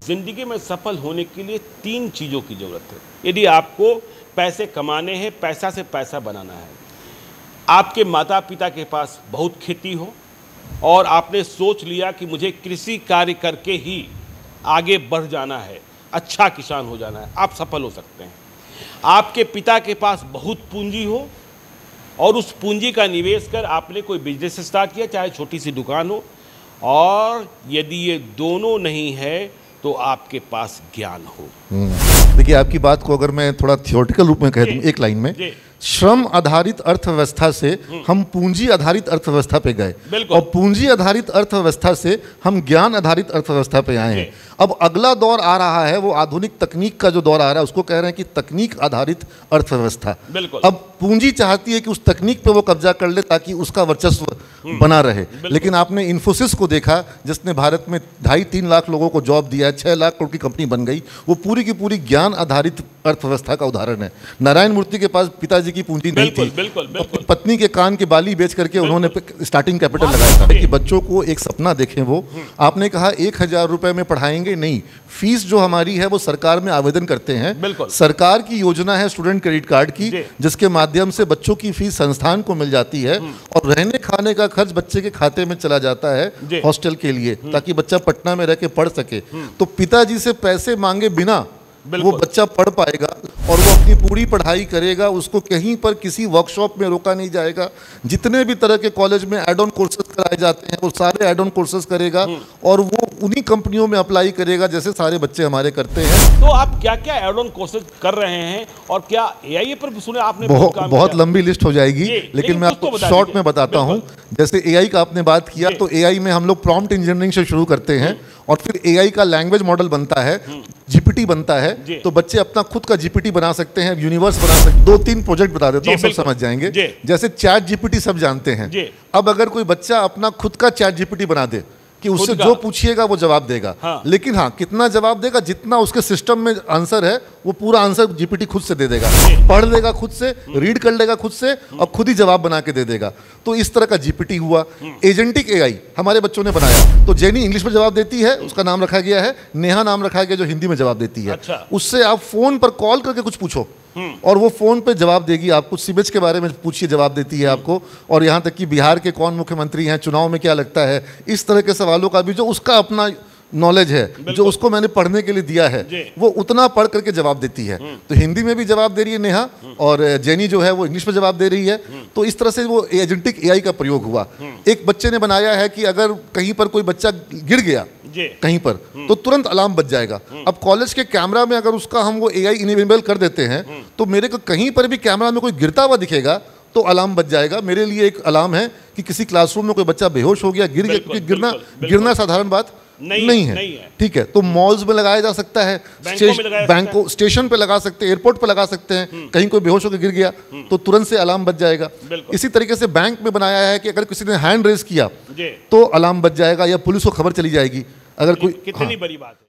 जिंदगी में सफल होने के लिए 3 चीज़ों की ज़रूरत है। यदि आपको पैसे कमाने हैं, पैसा से पैसा बनाना है, आपके माता पिता के पास बहुत खेती हो और आपने सोच लिया कि मुझे कृषि कार्य करके ही आगे बढ़ जाना है, अच्छा किसान हो जाना है, आप सफल हो सकते हैं। आपके पिता के पास बहुत पूंजी हो और उस पूंजी का निवेश कर आपने कोई बिजनेस स्टार्ट किया, चाहे छोटी सी दुकान हो, और यदि ये दोनों नहीं है तो आपके पास ज्ञान हो। देखिए, आपकी बात को अगर मैं थोड़ा थियोरेटिकल रूप में कह दूं एक लाइन में, श्रम आधारित अर्थव्यवस्था से हम पूंजी आधारित अर्थव्यवस्था पे गए और पूंजी आधारित अर्थव्यवस्था से हम ज्ञान आधारित अर्थव्यवस्था पे आए हैं। अब अगला दौर आ रहा है, वो आधुनिक तकनीक का जो दौर आ रहा है, उसको कह रहे हैं कि तकनीक आधारित अर्थव्यवस्था। अब पूंजी चाहती है कि उस तकनीक पे वो कब्जा कर ले ताकि उसका वर्चस्व बना रहे। लेकिन आपने इन्फोसिस को देखा, जिसने भारत में 2.5-3 लाख लोगों को जॉब दिया है, 6 लाख करोड़ की कंपनी बन गई। वो पूरी की पूरी ज्ञान आधारित अर्थव्यवस्था का उदाहरण है। नारायण मूर्ति के पास पिताजी की पूंजी नहीं थी, पत्नी के कान के बाली बेच करके उन्होंने स्टार्टिंग कैपिटल लगाया था कि बच्चों को एक सपना देखें। वो आपने कहा 1,000 रुपए में पढ़ाएंगे, नहीं, फीस जो हमारी है वो सरकार में आवेदन करते हैं। सरकार की योजना है स्टूडेंट क्रेडिट कार्ड की, जिसके माध्यम से बच्चों की फीस संस्थान को मिल जाती है और रहने खाने का खर्च बच्चे के खाते में चला जाता है हॉस्टल के लिए, ताकि बच्चा पटना में रह के पढ़ सके। तो पिताजी से पैसे मांगे बिना वो बच्चा पढ़ पाएगा और वो अपनी पूरी पढ़ाई करेगा। उसको कहीं पर किसी वर्कशॉप में रोका नहीं जाएगा। जितने भी तरह के कॉलेज में एड ऑन कोर्सेज कराए जाते हैं, वो सारे एड ऑन कोर्सेज करेगा और वो उन्हीं कंपनियों में अप्लाई करेगा जैसे सारे बच्चे हमारे करते हैं। तो आप क्या क्या एड ऑन कोर्सेज कर रहे हैं और क्या एआई पर सुने आपने? बहुत लंबी लिस्ट हो जाएगी, लेकिन मैं आपको शॉर्ट में बताता हूँ। जैसे एआई का आपने बात किया, तो एआई में हम लोग प्रॉम्प्ट इंजीनियरिंग से शुरू करते हैं और फिर एआई का लैंग्वेज मॉडल बनता है, जीपीटी बनता है। तो बच्चे अपना खुद का जीपीटी बना सकते हैं, यूनिवर्स बना सकते हैं। 2-3 प्रोजेक्ट बता देता हूँ, सब समझ जाएंगे। जैसे चैट जीपीटी सब जानते हैं। अब अगर कोई बच्चा अपना खुद का चैट जीपीटी बना दे कि उससे जो पूछिएगा वो जवाब देगा। लेकिन हाँ, कितना जवाब देगा? जितना उसके सिस्टम में आंसर है वो पूरा आंसर जीपीटी खुद से दे देगा। पढ़ लेगा खुद से, रीड कर लेगा खुद से और खुद ही जवाब बना के दे देगा। तो इस तरह का जीपीटी हुआ। एजेंटिक एआई हमारे बच्चों ने बनाया। तो जेनी इंग्लिश में जवाब देती है, उसका नाम रखा गया है, नेहा नाम रखा गया जो हिंदी में जवाब देती है। उससे आप फोन पर कॉल करके कुछ पूछो और वो फोन पे जवाब देगी। आपको सीबेज के बारे में पूछिए, जवाब देती है आपको। और यहाँ तक कि बिहार के कौन मुख्यमंत्री हैं, चुनाव में क्या लगता है, इस तरह के सवालों का भी जो उसका अपना नॉलेज है, जो उसको मैंने पढ़ने के लिए दिया है, वो उतना पढ़ करके जवाब देती है। तो हिंदी में भी जवाब दे रही है नेहा और जेनी जो है वो इंग्लिश में जवाब दे रही है। तो इस तरह से वो एजेंटिक एआई का प्रयोग हुआ। एक बच्चे ने बनाया है कि अगर कहीं पर कोई बच्चा गिर गया कहीं पर, तो तुरंत अलार्म बज जाएगा। अब कॉलेज के कैमरा में अगर उसका हम वो एआई इनेबल कर देते हैं, तो मेरे को कहीं पर भी कैमरा में कोई गिरता हुआ दिखेगा तो अलार्म बज जाएगा। मेरे लिए एक अलार्म है कि किसी क्लासरूम में कोई बच्चा बेहोश हो गया, गिर गया, क्योंकि गिरना साधारण बात नहीं है। ठीक है, तो मॉल्स में लगाया जा सकता है, बैंकों, स्टेशन पे लगा सकते हैं, एयरपोर्ट पे लगा सकते हैं। कहीं कोई बेहोश होकर गिर गया तो तुरंत से अलार्म बज जाएगा। इसी तरीके से बैंक में बनाया है कि अगर किसी ने हैंड रेज किया तो अलार्म बज जाएगा या पुलिस को खबर चली जाएगी। अगर कोई, कितनी बड़ी बात है।